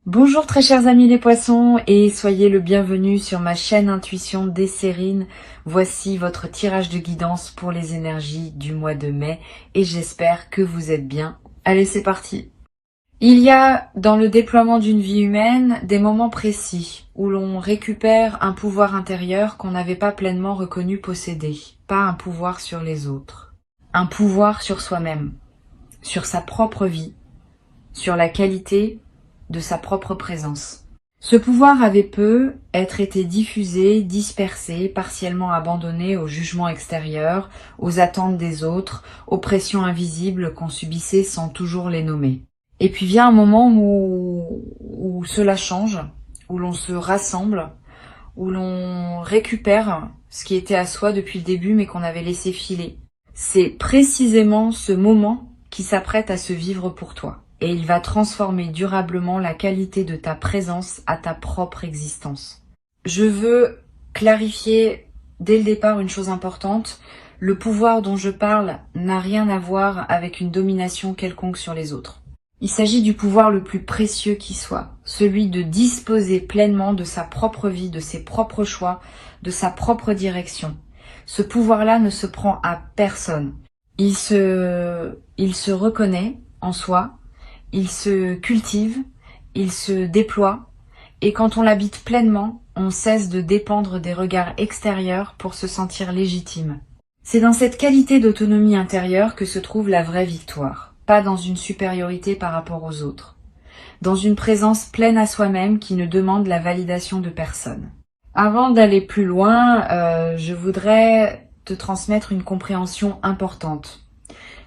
Bonjour très chers amis les poissons et soyez le bienvenu sur ma chaîne Intuition Desserine. Voici votre tirage de guidance pour les énergies du mois de mai et j'espère que vous êtes bien. Allez, c'est parti. Il y a dans le déploiement d'une vie humaine des moments précis où l'on récupère un pouvoir intérieur qu'on n'avait pas pleinement reconnu posséder, pas un pouvoir sur les autres, un pouvoir sur soi-même, sur sa propre vie, sur la qualité de sa propre présence. Ce pouvoir avait peu être été diffusé, dispersé, partiellement abandonné au jugement extérieur, aux attentes des autres, aux pressions invisibles qu'on subissait sans toujours les nommer. Et puis vient un moment où cela change, où l'on se rassemble, où l'on récupère ce qui était à soi depuis le début mais qu'on avait laissé filer. C'est précisément ce moment qui s'apprête à se vivre pour toi. Et il va transformer durablement la qualité de ta présence à ta propre existence. Je veux clarifier dès le départ une chose importante. Le pouvoir dont je parle n'a rien à voir avec une domination quelconque sur les autres. Il s'agit du pouvoir le plus précieux qui soit, celui de disposer pleinement de sa propre vie, de ses propres choix, de sa propre direction. Ce pouvoir-là ne se prend à personne. Il se reconnaît en soi. Il se cultive, il se déploie, et quand on l'habite pleinement, on cesse de dépendre des regards extérieurs pour se sentir légitime. C'est dans cette qualité d'autonomie intérieure que se trouve la vraie victoire, pas dans une supériorité par rapport aux autres, dans une présence pleine à soi-même qui ne demande la validation de personne. Avant d'aller plus loin, je voudrais te transmettre une compréhension importante.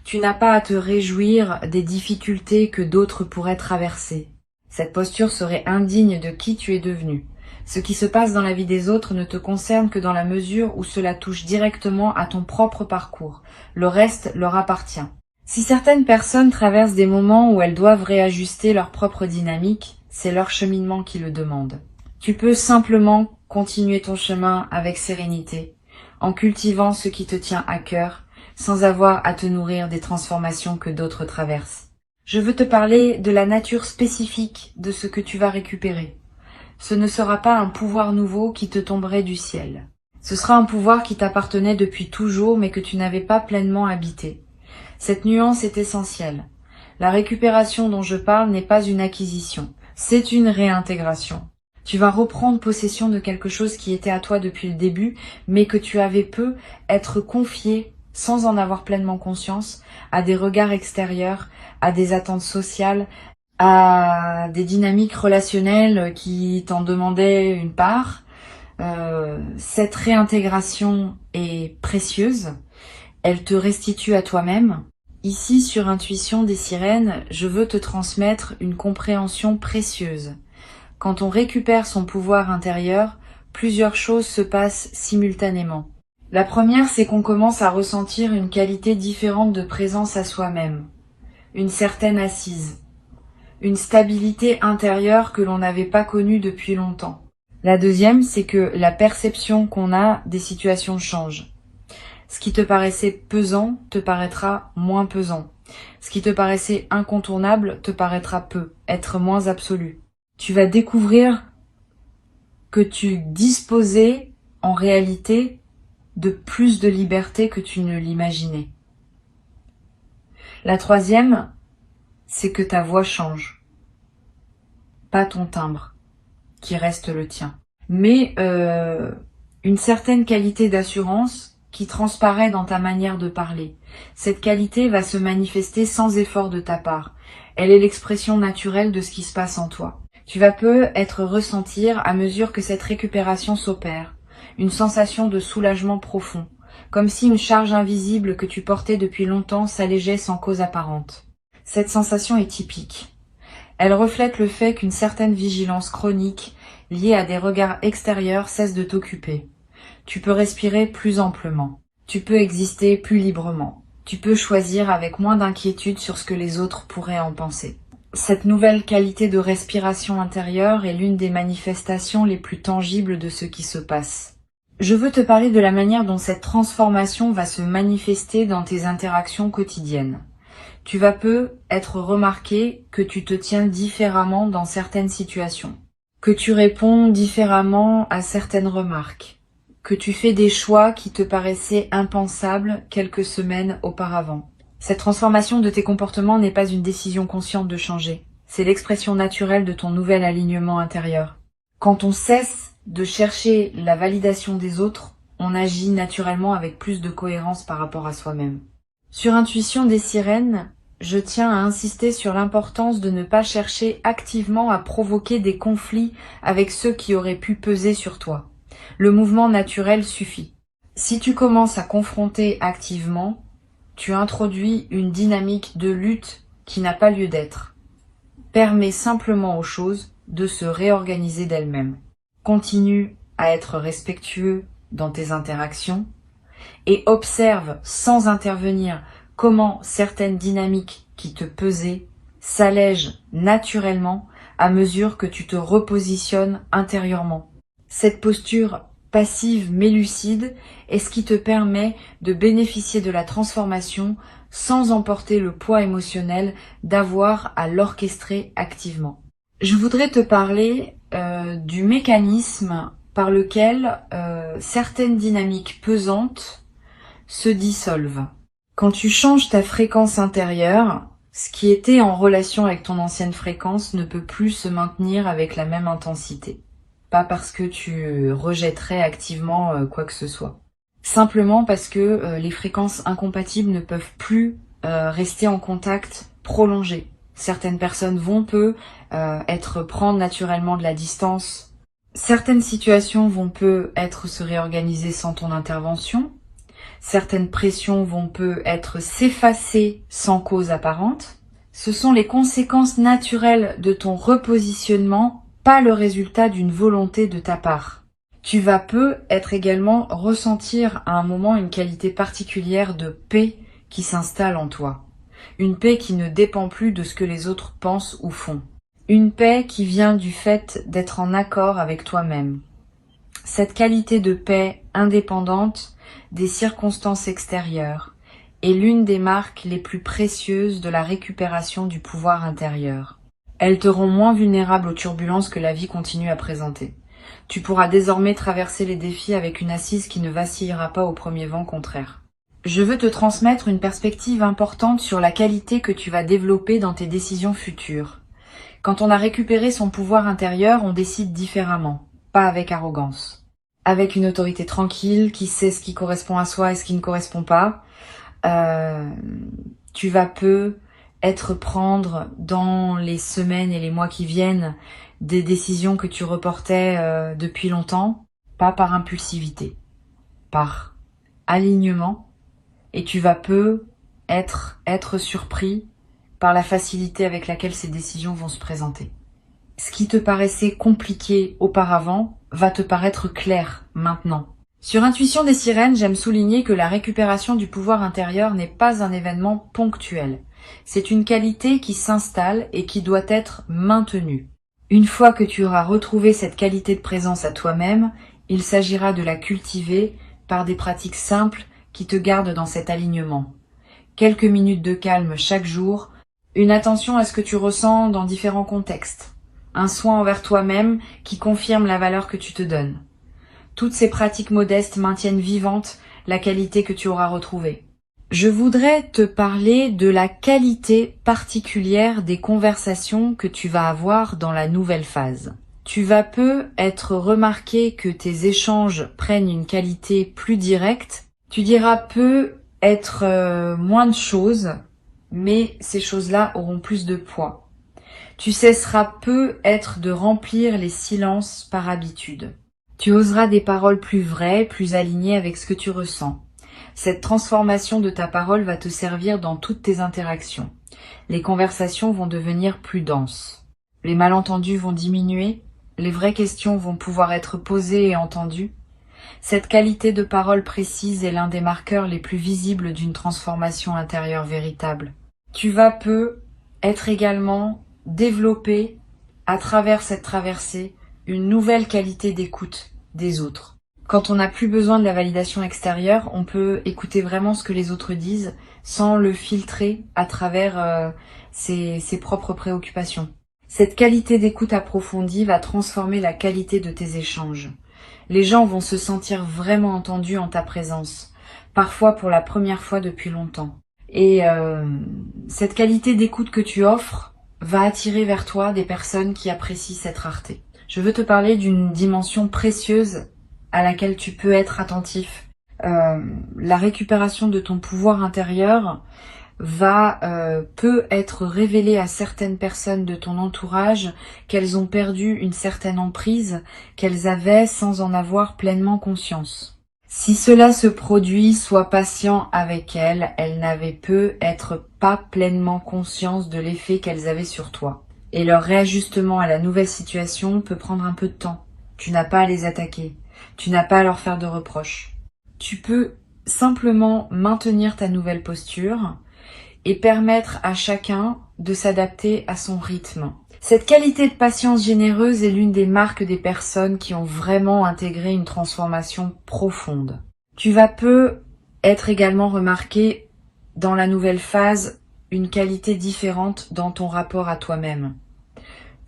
Tu n'as pas à te réjouir des difficultés que d'autres pourraient traverser. Cette posture serait indigne de qui tu es devenu. Ce qui se passe dans la vie des autres ne te concerne que dans la mesure où cela touche directement à ton propre parcours. Le reste leur appartient. Si certaines personnes traversent des moments où elles doivent réajuster leur propre dynamique, c'est leur cheminement qui le demande. Tu peux simplement continuer ton chemin avec sérénité, en cultivant ce qui te tient à cœur, sans avoir à te nourrir des transformations que d'autres traversent. Je veux te parler de la nature spécifique de ce que tu vas récupérer. Ce ne sera pas un pouvoir nouveau qui te tomberait du ciel. Ce sera un pouvoir qui t'appartenait depuis toujours mais que tu n'avais pas pleinement habité. Cette nuance est essentielle. La récupération dont je parle n'est pas une acquisition, c'est une réintégration. Tu vas reprendre possession de quelque chose qui était à toi depuis le début mais que tu avais peu être confié sans en avoir pleinement conscience, à des regards extérieurs, à des attentes sociales, à des dynamiques relationnelles qui t'en demandaient une part. Cette réintégration est précieuse, elle te restitue à toi-même. Ici, sur Intuition des Sirènes, je veux te transmettre une compréhension précieuse. Quand on récupère son pouvoir intérieur, plusieurs choses se passent simultanément. La première, c'est qu'on commence à ressentir une qualité différente de présence à soi-même, une certaine assise, une stabilité intérieure que l'on n'avait pas connue depuis longtemps. La deuxième, c'est que la perception qu'on a des situations change. Ce qui te paraissait pesant te paraîtra moins pesant. Ce qui te paraissait incontournable te paraîtra peu, être moins absolu. Tu vas découvrir que tu disposais en réalité de plus de liberté que tu ne l'imaginais. La troisième, c'est que ta voix change. Pas ton timbre, qui reste le tien. Mais une certaine qualité d'assurance qui transparaît dans ta manière de parler. Cette qualité va se manifester sans effort de ta part. Elle est l'expression naturelle de ce qui se passe en toi. Tu vas peut-être ressentir à mesure que cette récupération s'opère une sensation de soulagement profond, comme si une charge invisible que tu portais depuis longtemps s'allégeait sans cause apparente. Cette sensation est typique. Elle reflète le fait qu'une certaine vigilance chronique liée à des regards extérieurs cesse de t'occuper. Tu peux respirer plus amplement. Tu peux exister plus librement. Tu peux choisir avec moins d'inquiétude sur ce que les autres pourraient en penser. Cette nouvelle qualité de respiration intérieure est l'une des manifestations les plus tangibles de ce qui se passe. Je veux te parler de la manière dont cette transformation va se manifester dans tes interactions quotidiennes. Tu vas peu être remarqué que tu te tiens différemment dans certaines situations, que tu réponds différemment à certaines remarques, que tu fais des choix qui te paraissaient impensables quelques semaines auparavant. Cette transformation de tes comportements n'est pas une décision consciente de changer, c'est l'expression naturelle de ton nouvel alignement intérieur. Quand on cesse de chercher la validation des autres, on agit naturellement avec plus de cohérence par rapport à soi-même. Sur Intuition des sirènes, je tiens à insister sur l'importance de ne pas chercher activement à provoquer des conflits avec ceux qui auraient pu peser sur toi. Le mouvement naturel suffit. Si tu commences à confronter activement, tu introduis une dynamique de lutte qui n'a pas lieu d'être. Permets simplement aux choses de se réorganiser d'elles-mêmes. Continue à être respectueux dans tes interactions et observe sans intervenir comment certaines dynamiques qui te pesaient s'allègent naturellement à mesure que tu te repositionnes intérieurement. Cette posture passive mais lucide est ce qui te permet de bénéficier de la transformation sans emporter le poids émotionnel d'avoir à l'orchestrer activement. Je voudrais te parler du mécanisme par lequel certaines dynamiques pesantes se dissolvent. Quand tu changes ta fréquence intérieure, ce qui était en relation avec ton ancienne fréquence ne peut plus se maintenir avec la même intensité. Pas parce que tu rejetterais activement quoi que ce soit. Simplement parce que les fréquences incompatibles ne peuvent plus rester en contact prolongé. Certaines personnes vont prendre naturellement de la distance. Certaines situations vont être se réorganiser sans ton intervention. Certaines pressions vont être s'effacer sans cause apparente. Ce sont les conséquences naturelles de ton repositionnement, pas le résultat d'une volonté de ta part. Tu vas être également ressentir à un moment une qualité particulière de paix qui s'installe en toi. Une paix qui ne dépend plus de ce que les autres pensent ou font. Une paix qui vient du fait d'être en accord avec toi-même. Cette qualité de paix indépendante des circonstances extérieures est l'une des marques les plus précieuses de la récupération du pouvoir intérieur. Elles te rend moins vulnérable aux turbulences que la vie continue à présenter. Tu pourras désormais traverser les défis avec une assise qui ne vacillera pas au premier vent contraire. Je veux te transmettre une perspective importante sur la qualité que tu vas développer dans tes décisions futures. Quand on a récupéré son pouvoir intérieur, on décide différemment, pas avec arrogance. Avec une autorité tranquille, qui sait ce qui correspond à soi et ce qui ne correspond pas, tu vas prendre dans les semaines et les mois qui viennent des décisions que tu reportais depuis longtemps, pas par impulsivité, par alignement, et tu vas être surpris par la facilité avec laquelle ces décisions vont se présenter. Ce qui te paraissait compliqué auparavant va te paraître clair maintenant. Sur Intuition des sirènes, j'aime souligner que la récupération du pouvoir intérieur n'est pas un événement ponctuel. C'est une qualité qui s'installe et qui doit être maintenue. Une fois que tu auras retrouvé cette qualité de présence à toi-même, il s'agira de la cultiver par des pratiques simples qui te gardent dans cet alignement. Quelques minutes de calme chaque jour, une attention à ce que tu ressens dans différents contextes, un soin envers toi-même qui confirme la valeur que tu te donnes. Toutes ces pratiques modestes maintiennent vivante la qualité que tu auras retrouvée. Je voudrais te parler de la qualité particulière des conversations que tu vas avoir dans la nouvelle phase. Tu vas être remarqué que tes échanges prennent une qualité plus directe. Tu diras être moins de choses, mais ces choses-là auront plus de poids. Tu cesseras être de remplir les silences par habitude. Tu oseras des paroles plus vraies, plus alignées avec ce que tu ressens. Cette transformation de ta parole va te servir dans toutes tes interactions. Les conversations vont devenir plus denses. Les malentendus vont diminuer. Les vraies questions vont pouvoir être posées et entendues. Cette qualité de parole précise est l'un des marqueurs les plus visibles d'une transformation intérieure véritable. Tu vas être également développé à travers cette traversée une nouvelle qualité d'écoute des autres. Quand on n'a plus besoin de la validation extérieure, on peut écouter vraiment ce que les autres disent sans le filtrer à travers ses propres préoccupations. Cette qualité d'écoute approfondie va transformer la qualité de tes échanges. Les gens vont se sentir vraiment entendus en ta présence, parfois pour la première fois depuis longtemps. Et cette qualité d'écoute que tu offres va attirer vers toi des personnes qui apprécient cette rareté. Je veux te parler d'une dimension précieuse à laquelle tu peux être attentif. La récupération de ton pouvoir intérieur peut être révélée à certaines personnes de ton entourage qu'elles ont perdu une certaine emprise qu'elles avaient sans en avoir pleinement conscience. Si cela se produit, sois patient avec elles, elles n'avaient peut-être pas pleinement conscience de l'effet qu'elles avaient sur toi. Et leur réajustement à la nouvelle situation peut prendre un peu de temps. Tu n'as pas à les attaquer. Tu n'as pas à leur faire de reproches. Tu peux simplement maintenir ta nouvelle posture et permettre à chacun de s'adapter à son rythme. Cette qualité de patience généreuse est l'une des marques des personnes qui ont vraiment intégré une transformation profonde. Tu vas peu être également remarqué dans la nouvelle phase une qualité différente dans ton rapport à toi-même.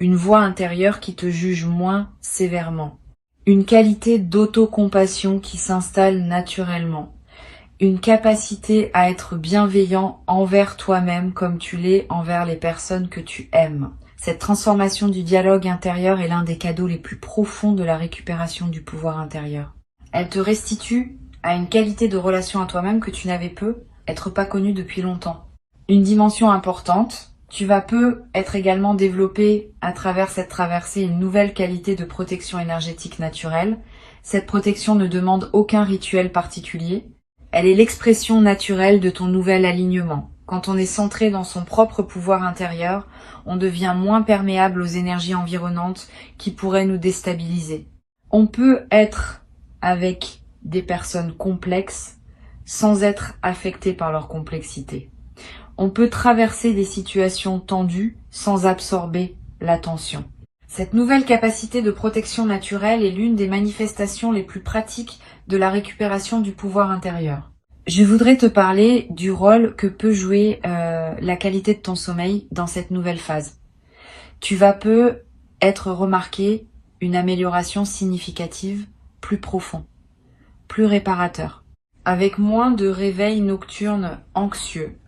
Une voix intérieure qui te juge moins sévèrement. Une qualité d'autocompassion qui s'installe naturellement. Une capacité à être bienveillant envers toi-même comme tu l'es envers les personnes que tu aimes. Cette transformation du dialogue intérieur est l'un des cadeaux les plus profonds de la récupération du pouvoir intérieur. Elle te restitue à une qualité de relation à toi-même que tu n'avais être pas connue depuis longtemps. Une dimension importante, tu vas être également développé à travers cette traversée une nouvelle qualité de protection énergétique naturelle. Cette protection ne demande aucun rituel particulier. Elle est l'expression naturelle de ton nouvel alignement. Quand on est centré dans son propre pouvoir intérieur, on devient moins perméable aux énergies environnantes qui pourraient nous déstabiliser. On peut être avec des personnes complexes sans être affecté par leur complexité. On peut traverser des situations tendues sans absorber la tension. Cette nouvelle capacité de protection naturelle est l'une des manifestations les plus pratiques de la récupération du pouvoir intérieur. Je voudrais te parler du rôle que peut jouer la qualité de ton sommeil dans cette nouvelle phase. Tu vas être remarqué une amélioration significative, plus profond, plus réparateur, avec moins de réveils nocturnes anxieux.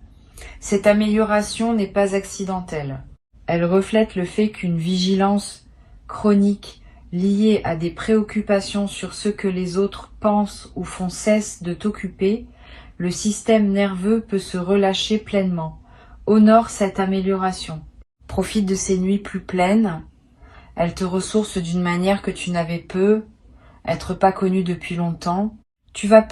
Cette amélioration n'est pas accidentelle. Elle reflète le fait qu'une vigilance chronique liée à des préoccupations sur ce que les autres pensent ou font cesse de t'occuper, le système nerveux peut se relâcher pleinement. Honore cette amélioration. Profite de ces nuits plus pleines. Elles te ressourcent d'une manière que tu n'avais être pas connu depuis longtemps. Tu vas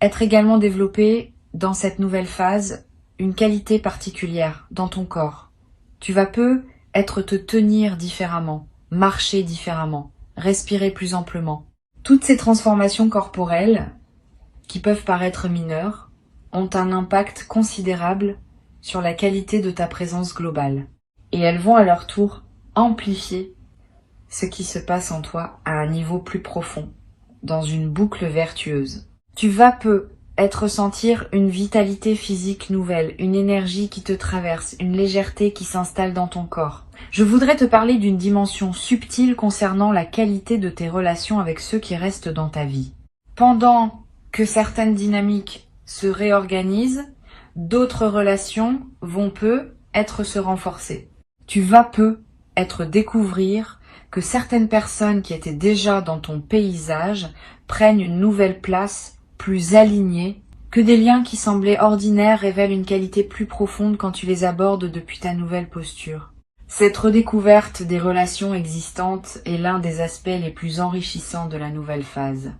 être également développé dans cette nouvelle phase une qualité particulière dans ton corps. Tu vas être te tenir différemment, marcher différemment, respirer plus amplement. Toutes ces transformations corporelles, qui peuvent paraître mineures, ont un impact considérable sur la qualité de ta présence globale. Et elles vont à leur tour amplifier ce qui se passe en toi à un niveau plus profond, dans une boucle vertueuse. Tu vas ressentir une vitalité physique nouvelle, une énergie qui te traverse, une légèreté qui s'installe dans ton corps. Je voudrais te parler d'une dimension subtile concernant la qualité de tes relations avec ceux qui restent dans ta vie. Pendant que certaines dynamiques se réorganisent, d'autres relations vont être se renforcer. Tu vas être découvrir que certaines personnes qui étaient déjà dans ton paysage prennent une nouvelle place plus alignée, que des liens qui semblaient ordinaires révèlent une qualité plus profonde quand tu les abordes depuis ta nouvelle posture. Cette redécouverte des relations existantes est l'un des aspects les plus enrichissants de la nouvelle phase.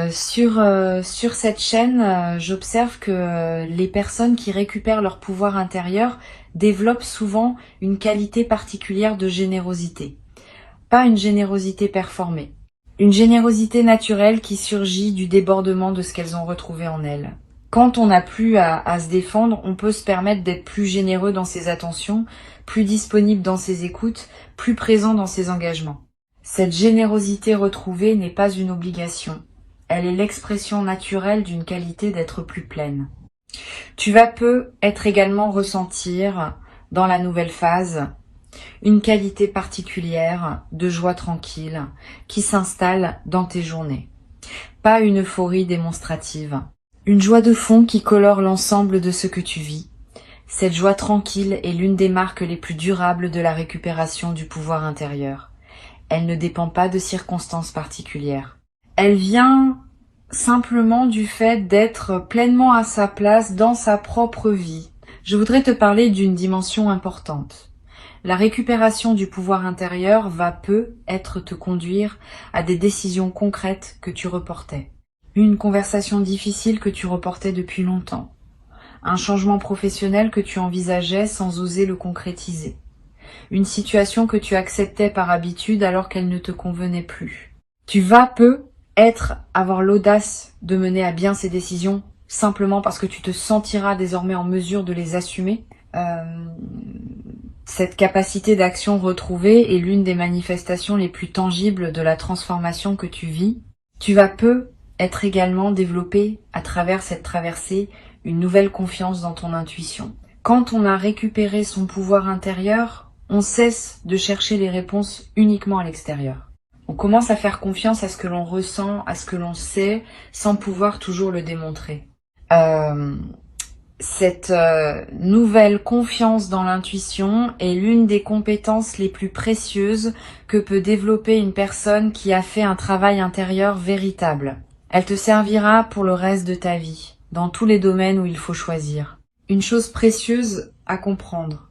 Sur cette chaîne, j'observe que les personnes qui récupèrent leur pouvoir intérieur développent souvent une qualité particulière de générosité. Pas une générosité performée. Une générosité naturelle qui surgit du débordement de ce qu'elles ont retrouvé en elles. Quand on n'a plus à se défendre, on peut se permettre d'être plus généreux dans ses attentions, plus disponible dans ses écoutes, plus présent dans ses engagements. Cette générosité retrouvée n'est pas une obligation. Elle est l'expression naturelle d'une qualité d'être plus pleine. Tu vas peu être également ressentir, dans la nouvelle phase, une qualité particulière de joie tranquille qui s'installe dans tes journées. Pas une euphorie démonstrative. Une joie de fond qui colore l'ensemble de ce que tu vis. Cette joie tranquille est l'une des marques les plus durables de la récupération du pouvoir intérieur. Elle ne dépend pas de circonstances particulières. Elle vient simplement du fait d'être pleinement à sa place dans sa propre vie. Je voudrais te parler d'une dimension importante. La récupération du pouvoir intérieur va peu être te conduire à des décisions concrètes que tu reportais. Une conversation difficile que tu reportais depuis longtemps. Un changement professionnel que tu envisageais sans oser le concrétiser. Une situation que tu acceptais par habitude alors qu'elle ne te convenait plus. Tu vas peu avoir l'audace de mener à bien ces décisions simplement parce que tu te sentiras désormais en mesure de les assumer. Cette capacité d'action retrouvée est l'une des manifestations les plus tangibles de la transformation que tu vis. Tu vas peu être également développé à travers cette traversée une nouvelle confiance dans ton intuition. Quand on a récupéré son pouvoir intérieur, on cesse de chercher les réponses uniquement à l'extérieur. On commence à faire confiance à ce que l'on ressent, à ce que l'on sait, sans pouvoir toujours le démontrer. Cette nouvelle confiance dans l'intuition est l'une des compétences les plus précieuses que peut développer une personne qui a fait un travail intérieur véritable. Elle te servira pour le reste de ta vie, dans tous les domaines où il faut choisir. Une chose précieuse à comprendre.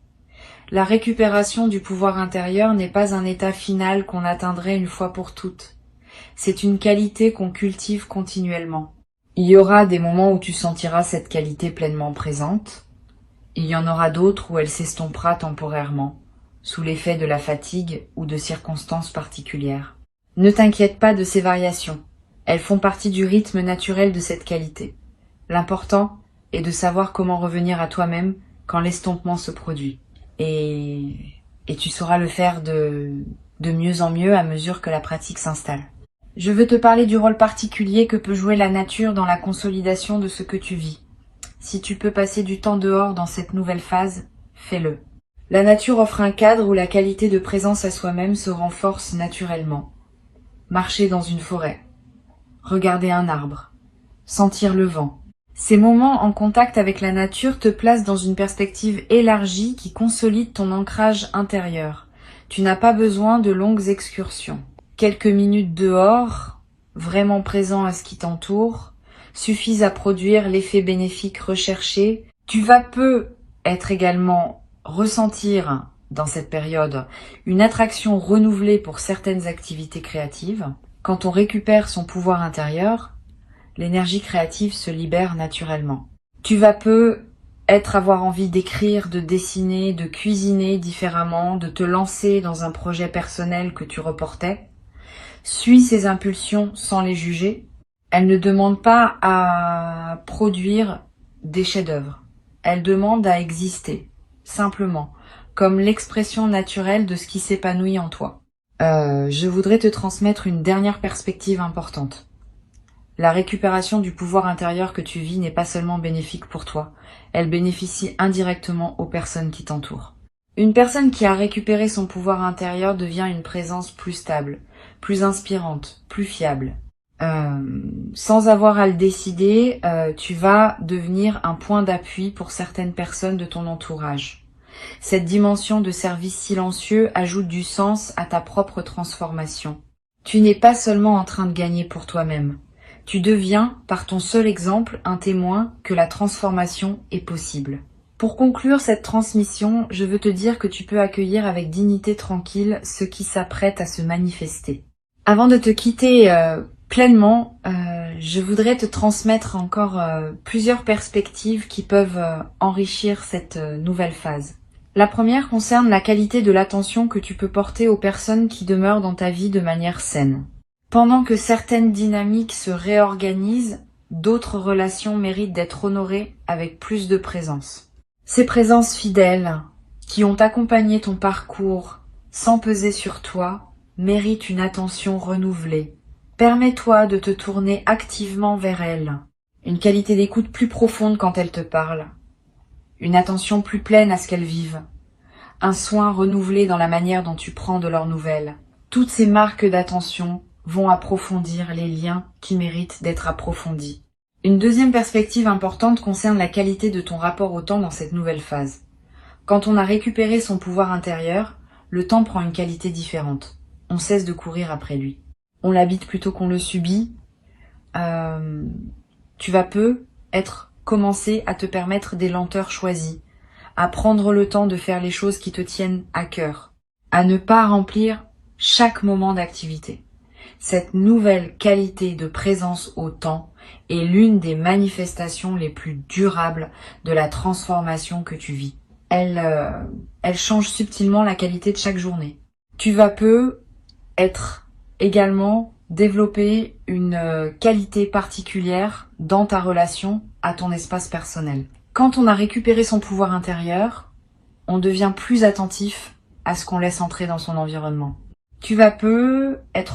La récupération du pouvoir intérieur n'est pas un état final qu'on atteindrait une fois pour toutes. C'est une qualité qu'on cultive continuellement. Il y aura des moments où tu sentiras cette qualité pleinement présente. Il y en aura d'autres où elle s'estompera temporairement, sous l'effet de la fatigue ou de circonstances particulières. Ne t'inquiète pas de ces variations. Elles font partie du rythme naturel de cette qualité. L'important est de savoir comment revenir à toi-même quand l'estompement se produit. Et tu sauras le faire de mieux en mieux à mesure que la pratique s'installe. Je veux te parler du rôle particulier que peut jouer la nature dans la consolidation de ce que tu vis. Si tu peux passer du temps dehors dans cette nouvelle phase, fais-le. La nature offre un cadre où la qualité de présence à soi-même se renforce naturellement. Marcher dans une forêt, regarder un arbre, sentir le vent. Ces moments en contact avec la nature te placent dans une perspective élargie qui consolide ton ancrage intérieur. Tu n'as pas besoin de longues excursions. Quelques minutes dehors, vraiment présent à ce qui t'entoure, suffisent à produire l'effet bénéfique recherché. Tu vas peu être également ressentir dans cette période une attraction renouvelée pour certaines activités créatives. Quand on récupère son pouvoir intérieur, l'énergie créative se libère naturellement. Tu vas peu avoir envie d'écrire, de dessiner, de cuisiner différemment, de te lancer dans un projet personnel que tu reportais. Suis ces impulsions sans les juger. Elles ne demandent pas à produire des chefs-d'œuvre. Elles demandent à exister, simplement, comme l'expression naturelle de ce qui s'épanouit en toi. Je voudrais te transmettre une dernière perspective importante. La récupération du pouvoir intérieur que tu vis n'est pas seulement bénéfique pour toi, elle bénéficie indirectement aux personnes qui t'entourent. Une personne qui a récupéré son pouvoir intérieur devient une présence plus stable, plus inspirante, plus fiable. Sans avoir à le décider, tu vas devenir un point d'appui pour certaines personnes de ton entourage. Cette dimension de service silencieux ajoute du sens à ta propre transformation. Tu n'es pas seulement en train de gagner pour toi-même. Tu deviens, par ton seul exemple, un témoin que la transformation est possible. Pour conclure cette transmission, je veux te dire que tu peux accueillir avec dignité tranquille ce qui s'apprête à se manifester. Avant de te quitter pleinement, je voudrais te transmettre encore plusieurs perspectives qui peuvent enrichir cette nouvelle phase. La première concerne la qualité de l'attention que tu peux porter aux personnes qui demeurent dans ta vie de manière saine. Pendant que certaines dynamiques se réorganisent, d'autres relations méritent d'être honorées avec plus de présence. Ces présences fidèles, qui ont accompagné ton parcours sans peser sur toi, mérite une attention renouvelée. Permets-toi de te tourner activement vers elle. Une qualité d'écoute plus profonde quand elle te parle. Une attention plus pleine à ce qu'elles vivent. Un soin renouvelé dans la manière dont tu prends de leurs nouvelles. Toutes ces marques d'attention vont approfondir les liens qui méritent d'être approfondis. Une deuxième perspective importante concerne la qualité de ton rapport au temps dans cette nouvelle phase. Quand on a récupéré son pouvoir intérieur, le temps prend une qualité différente. On cesse de courir après lui. On l'habite plutôt qu'on le subit. Tu vas commencer à te permettre des lenteurs choisies, à prendre le temps de faire les choses qui te tiennent à cœur, à ne pas remplir chaque moment d'activité. Cette nouvelle qualité de présence au temps est l'une des manifestations les plus durables de la transformation que tu vis. Elle change subtilement la qualité de chaque journée. Tu vas être également développer une qualité particulière dans ta relation à ton espace personnel. Quand on a récupéré son pouvoir intérieur, on devient plus attentif à ce qu'on laisse entrer dans son environnement. Tu vas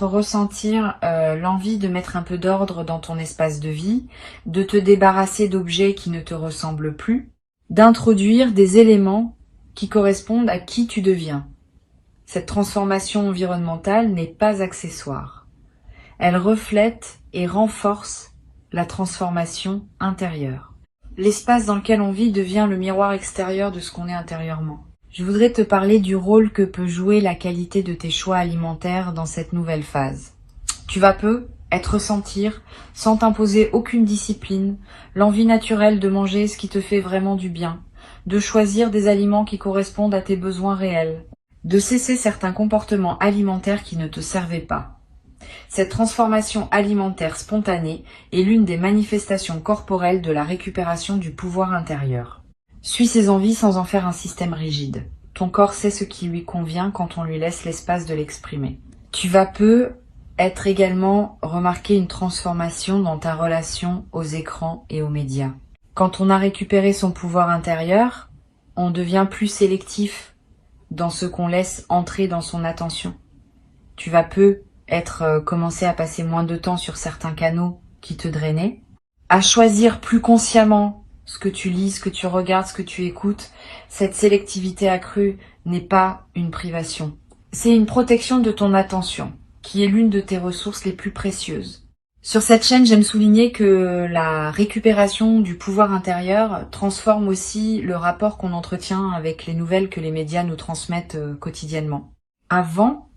ressentir l'envie de mettre un peu d'ordre dans ton espace de vie, de te débarrasser d'objets qui ne te ressemblent plus, d'introduire des éléments qui correspondent à qui tu deviens. Cette transformation environnementale n'est pas accessoire. Elle reflète et renforce la transformation intérieure. L'espace dans lequel on vit devient le miroir extérieur de ce qu'on est intérieurement. Je voudrais te parler du rôle que peut jouer la qualité de tes choix alimentaires dans cette nouvelle phase. Tu vas ressentir, sans t'imposer aucune discipline, l'envie naturelle de manger ce qui te fait vraiment du bien, de choisir des aliments qui correspondent à tes besoins réels, de cesser certains comportements alimentaires qui ne te servaient pas. Cette transformation alimentaire spontanée est l'une des manifestations corporelles de la récupération du pouvoir intérieur. Suis ses envies sans en faire un système rigide. Ton corps sait ce qui lui convient quand on lui laisse l'espace de l'exprimer. Tu vas être également remarquer une transformation dans ta relation aux écrans et aux médias. Quand on a récupéré son pouvoir intérieur, on devient plus sélectif dans ce qu'on laisse entrer dans son attention. Tu vas commencer à passer moins de temps sur certains canaux qui te drainaient, à choisir plus consciemment ce que tu lis, ce que tu regardes, ce que tu écoutes. Cette sélectivité accrue n'est pas une privation. C'est une protection de ton attention, qui est l'une de tes ressources les plus précieuses. Sur cette chaîne, j'aime souligner que la récupération du pouvoir intérieur transforme aussi le rapport qu'on entretient avec les nouvelles que les médias nous transmettent quotidiennement. Avant,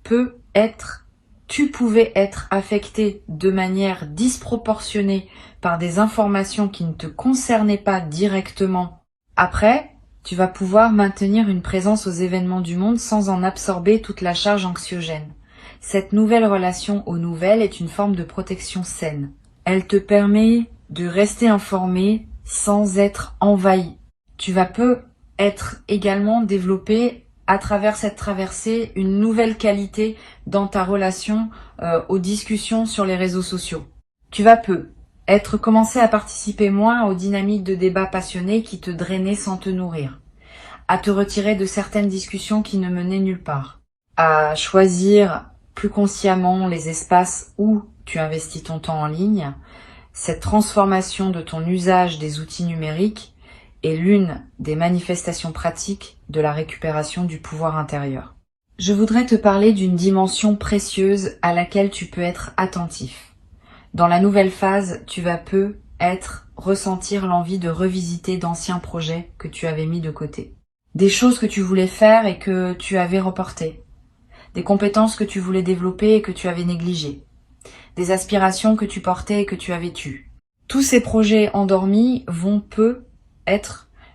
tu pouvais être affecté de manière disproportionnée par des informations qui ne te concernaient pas directement. Après, tu vas pouvoir maintenir une présence aux événements du monde sans en absorber toute la charge anxiogène. Cette nouvelle relation aux nouvelles est une forme de protection saine. Elle te permet de rester informé sans être envahi. Tu vas être également développé à travers cette traversée une nouvelle qualité dans ta relation aux discussions sur les réseaux sociaux. Tu vas commencer à participer moins aux dynamiques de débats passionnés qui te drainaient sans te nourrir, à te retirer de certaines discussions qui ne menaient nulle part, à choisir plus consciemment les espaces où tu investis ton temps en ligne. Cette transformation de ton usage des outils numériques est l'une des manifestations pratiques de la récupération du pouvoir intérieur. Je voudrais te parler d'une dimension précieuse à laquelle tu peux être attentif. Dans la nouvelle phase, tu vas ressentir l'envie de revisiter d'anciens projets que tu avais mis de côté. Des choses que tu voulais faire et que tu avais reportées. Des compétences que tu voulais développer et que tu avais négligées. Des aspirations que tu portais et que tu avais tues. Tous ces projets endormis vont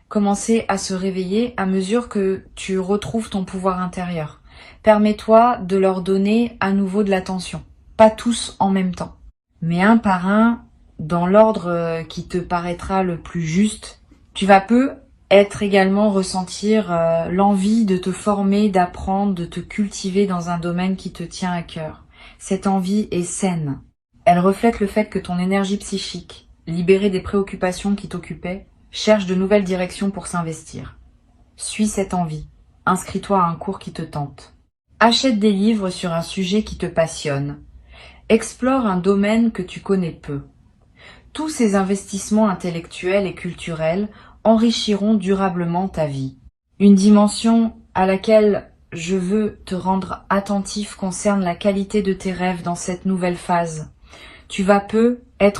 commencer à se réveiller à mesure que tu retrouves ton pouvoir intérieur. Permets-toi de leur donner à nouveau de l'attention. Pas tous en même temps, mais un par un, dans l'ordre qui te paraîtra le plus juste. Tu vas également ressentir l'envie de te former, d'apprendre, de te cultiver dans un domaine qui te tient à cœur. Cette envie est saine. Elle reflète le fait que ton énergie psychique, libérée des préoccupations qui t'occupaient, cherche de nouvelles directions pour s'investir. Suis cette envie. Inscris-toi à un cours qui te tente. Achète des livres sur un sujet qui te passionne. Explore un domaine que tu connais peu. Tous ces investissements intellectuels et culturels enrichiront durablement ta vie. Une dimension à laquelle je veux te rendre attentif concerne la qualité de tes rêves dans cette nouvelle phase. Tu vas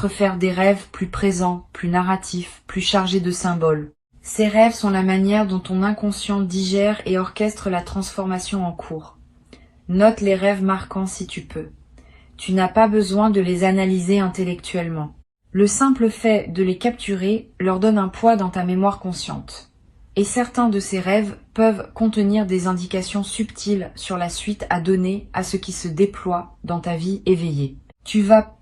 faire des rêves plus présents, plus narratifs, plus chargés de symboles. Ces rêves sont la manière dont ton inconscient digère et orchestre la transformation en cours. Note les rêves marquants si tu peux. Tu n'as pas besoin de les analyser intellectuellement. Le simple fait de les capturer leur donne un poids dans ta mémoire consciente. Et certains de ces rêves peuvent contenir des indications subtiles sur la suite à donner à ce qui se déploie dans ta vie éveillée. Tu vas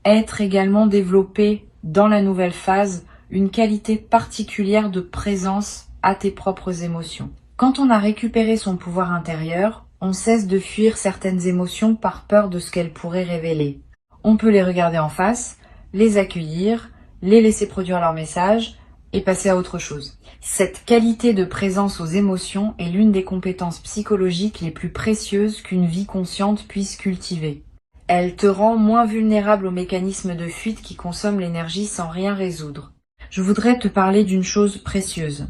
être également développé dans la nouvelle phase une qualité particulière de présence à tes propres émotions. Quand on a récupéré son pouvoir intérieur, on cesse de fuir certaines émotions par peur de ce qu'elles pourraient révéler. On peut les regarder en face, les accueillir, les laisser produire leur message et passer à autre chose. Cette qualité de présence aux émotions est l'une des compétences psychologiques les plus précieuses qu'une vie consciente puisse cultiver. Elle te rend moins vulnérable aux mécanismes de fuite qui consomment l'énergie sans rien résoudre. Je voudrais te parler d'une chose précieuse.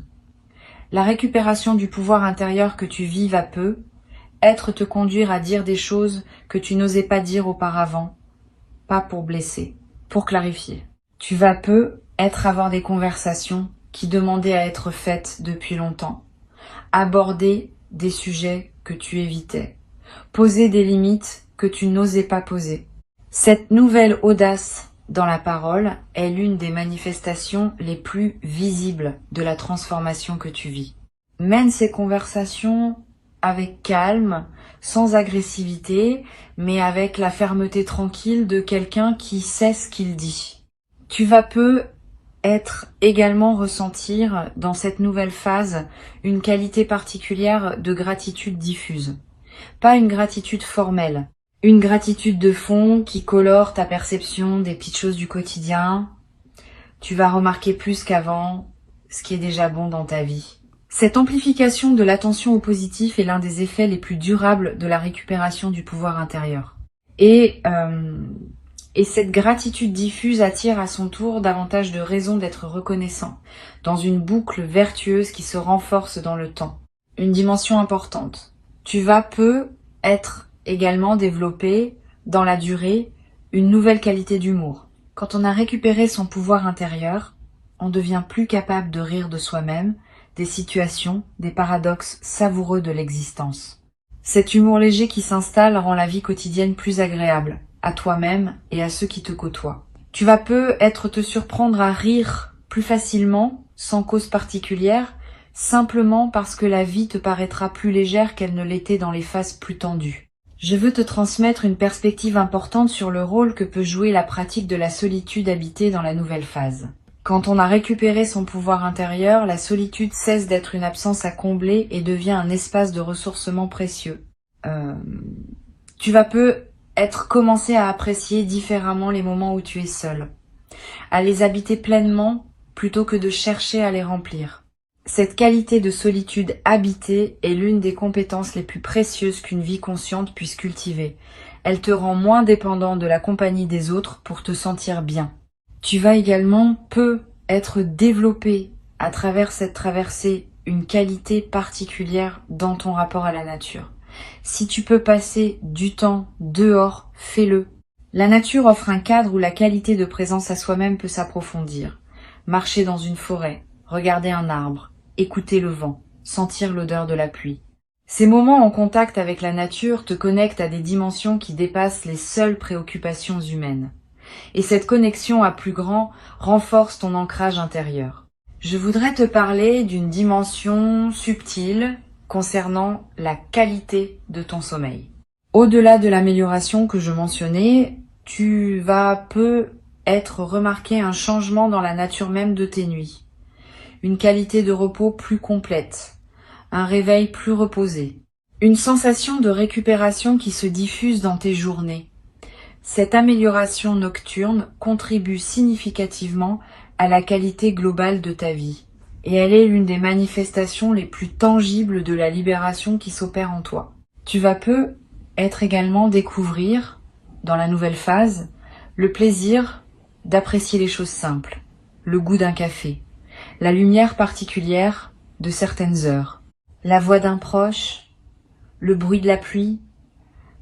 La récupération du pouvoir intérieur que tu vis va te conduire à dire des choses que tu n'osais pas dire auparavant, pas pour blesser, pour clarifier. Tu vas avoir des conversations qui demandaient à être faites depuis longtemps, aborder des sujets que tu évitais, poser des limites que tu n'osais pas poser. Cette nouvelle audace dans la parole est l'une des manifestations les plus visibles de la transformation que tu vis. Mène ces conversations avec calme, sans agressivité, mais avec la fermeté tranquille de quelqu'un qui sait ce qu'il dit. Tu vas également ressentir dans cette nouvelle phase une qualité particulière de gratitude diffuse. Pas une gratitude formelle, une gratitude de fond qui colore ta perception des petites choses du quotidien. Tu vas remarquer plus qu'avant ce qui est déjà bon dans ta vie. Cette amplification de l'attention au positif est l'un des effets les plus durables de la récupération du pouvoir intérieur. Et cette gratitude diffuse attire à son tour davantage de raisons d'être reconnaissant, dans une boucle vertueuse qui se renforce dans le temps. Une dimension importante. Tu vas être également développé, dans la durée, une nouvelle qualité d'humour. Quand on a récupéré son pouvoir intérieur, on devient plus capable de rire de soi-même, des situations, des paradoxes savoureux de l'existence. Cet humour léger qui s'installe rend la vie quotidienne plus agréable, à toi-même et à ceux qui te côtoient. Tu vas te surprendre à rire plus facilement, sans cause particulière, simplement parce que la vie te paraîtra plus légère qu'elle ne l'était dans les phases plus tendues. Je veux te transmettre une perspective importante sur le rôle que peut jouer la pratique de la solitude habitée dans la nouvelle phase. Quand on a récupéré son pouvoir intérieur, la solitude cesse d'être une absence à combler et devient un espace de ressourcement précieux. Tu vas commencer à apprécier différemment les moments où tu es seul, à les habiter pleinement plutôt que de chercher à les remplir. Cette qualité de solitude habitée est l'une des compétences les plus précieuses qu'une vie consciente puisse cultiver. Elle te rend moins dépendant de la compagnie des autres pour te sentir bien. Tu vas également être développé à travers cette traversée une qualité particulière dans ton rapport à la nature. Si tu peux passer du temps dehors, fais-le. La nature offre un cadre où la qualité de présence à soi-même peut s'approfondir. Marcher dans une forêt, regarder un arbre, écouter le vent, sentir l'odeur de la pluie. Ces moments en contact avec la nature te connectent à des dimensions qui dépassent les seules préoccupations humaines. Et cette connexion à plus grand renforce ton ancrage intérieur. Je voudrais te parler d'une dimension subtile concernant la qualité de ton sommeil. Au-delà de l'amélioration que je mentionnais, tu vas remarquer un changement dans la nature même de tes nuits. Une qualité de repos plus complète, un réveil plus reposé, une sensation de récupération qui se diffuse dans tes journées. Cette amélioration nocturne contribue significativement à la qualité globale de ta vie, et elle est l'une des manifestations les plus tangibles de la libération qui s'opère en toi. Tu vas peu être également découvrir, dans la nouvelle phase, le plaisir d'apprécier les choses simples, le goût d'un café, la lumière particulière de certaines heures, la voix d'un proche, le bruit de la pluie.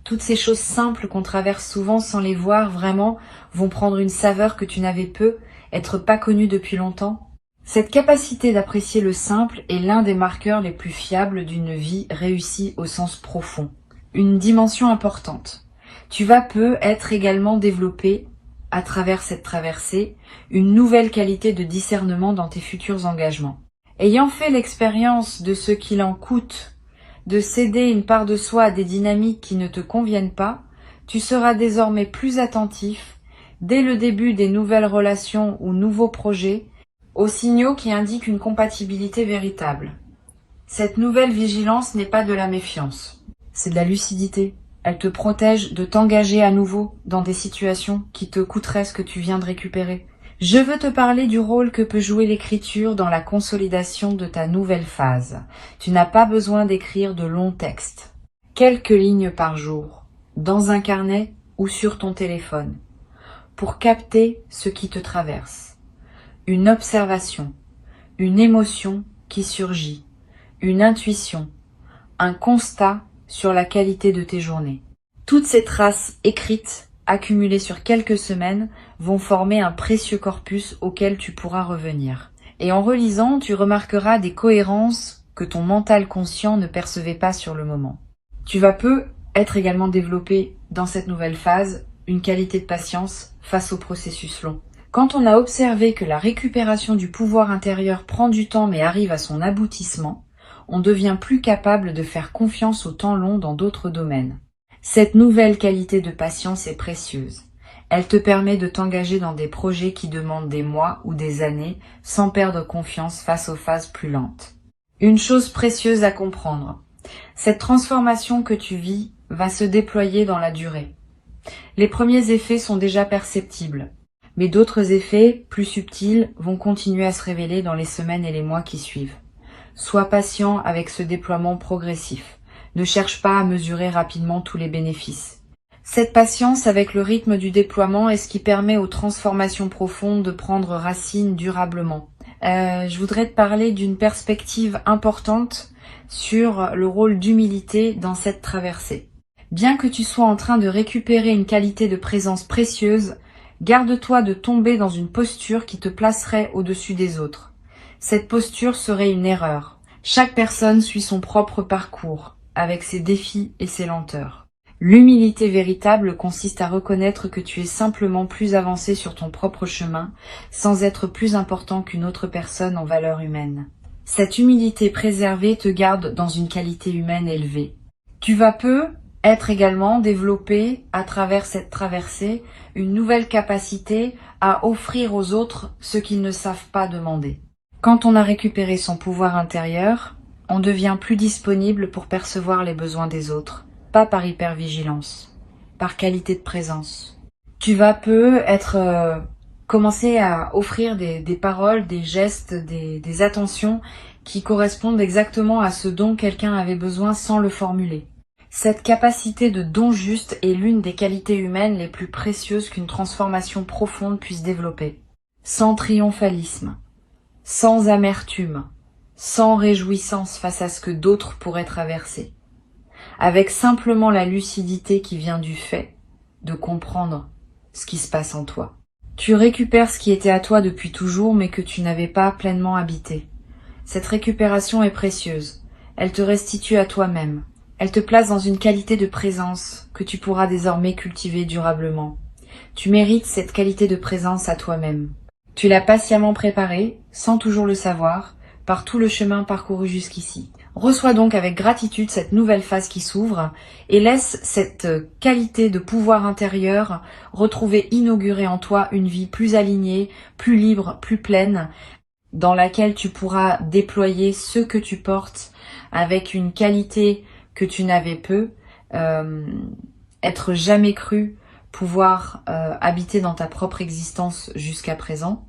Toutes ces choses simples qu'on traverse souvent sans les voir vraiment vont prendre une saveur que tu n'avais peu, être pas connue depuis longtemps. Cette capacité d'apprécier le simple est l'un des marqueurs les plus fiables d'une vie réussie au sens profond. Une dimension importante. Tu vas peu être également développé, à travers cette traversée, une nouvelle qualité de discernement dans tes futurs engagements. Ayant fait l'expérience de ce qu'il en coûte de céder une part de soi à des dynamiques qui ne te conviennent pas, tu seras désormais plus attentif, dès le début des nouvelles relations ou nouveaux projets, aux signaux qui indiquent une compatibilité véritable. Cette nouvelle vigilance n'est pas de la méfiance, c'est de la lucidité. Elle te protège de t'engager à nouveau dans des situations qui te coûteraient ce que tu viens de récupérer. Je veux te parler du rôle que peut jouer l'écriture dans la consolidation de ta nouvelle phase. Tu n'as pas besoin d'écrire de longs textes. Quelques lignes par jour, dans un carnet ou sur ton téléphone, pour capter ce qui te traverse. Une observation, une émotion qui surgit, une intuition, un constat sur la qualité de tes journées. Toutes ces traces écrites, accumulées sur quelques semaines, vont former un précieux corpus auquel tu pourras revenir. Et en relisant, tu remarqueras des cohérences que ton mental conscient ne percevait pas sur le moment. Tu vas peu être également développé dans cette nouvelle phase une qualité de patience face au processus long. Quand on a observé que la récupération du pouvoir intérieur prend du temps mais arrive à son aboutissement, on devient plus capable de faire confiance au temps long dans d'autres domaines. Cette nouvelle qualité de patience est précieuse. Elle te permet de t'engager dans des projets qui demandent des mois ou des années sans perdre confiance face aux phases plus lentes. Une chose précieuse à comprendre. Cette transformation que tu vis va se déployer dans la durée. Les premiers effets sont déjà perceptibles, mais d'autres effets, plus subtils, vont continuer à se révéler dans les semaines et les mois qui suivent. Sois patient avec ce déploiement progressif. Ne cherche pas à mesurer rapidement tous les bénéfices. Cette patience avec le rythme du déploiement est ce qui permet aux transformations profondes de prendre racine durablement. Je voudrais te parler d'une perspective importante sur le rôle d'humilité dans cette traversée. Bien que tu sois en train de récupérer une qualité de présence précieuse, garde-toi de tomber dans une posture qui te placerait au-dessus des autres. Cette posture serait une erreur. Chaque personne suit son propre parcours, avec ses défis et ses lenteurs. L'humilité véritable consiste à reconnaître que tu es simplement plus avancé sur ton propre chemin, sans être plus important qu'une autre personne en valeur humaine. Cette humilité préservée te garde dans une qualité humaine élevée. Tu vas peu être également développé, à travers cette traversée, une nouvelle capacité à offrir aux autres ce qu'ils ne savent pas demander. Quand on a récupéré son pouvoir intérieur, on devient plus disponible pour percevoir les besoins des autres. Pas par hypervigilance, par qualité de présence. Tu vas peu être commencer à offrir des paroles, des gestes, des attentions qui correspondent exactement à ce dont quelqu'un avait besoin sans le formuler. Cette capacité de don juste est l'une des qualités humaines les plus précieuses qu'une transformation profonde puisse développer. Sans triomphalisme, sans amertume, sans réjouissance face à ce que d'autres pourraient traverser. Avec simplement la lucidité qui vient du fait de comprendre ce qui se passe en toi. Tu récupères ce qui était à toi depuis toujours mais que tu n'avais pas pleinement habité. Cette récupération est précieuse. Elle te restitue à toi-même. Elle te place dans une qualité de présence que tu pourras désormais cultiver durablement. Tu mérites cette qualité de présence à toi-même. Tu l'as patiemment préparée, sans toujours le savoir, par tout le chemin parcouru jusqu'ici. Reçois donc avec gratitude cette nouvelle phase qui s'ouvre et laisse cette qualité de pouvoir intérieur retrouver inaugurer en toi une vie plus alignée, plus libre, plus pleine, dans laquelle tu pourras déployer ce que tu portes avec une qualité que tu n'avais peu, être jamais cru pouvoir habiter dans ta propre existence jusqu'à présent.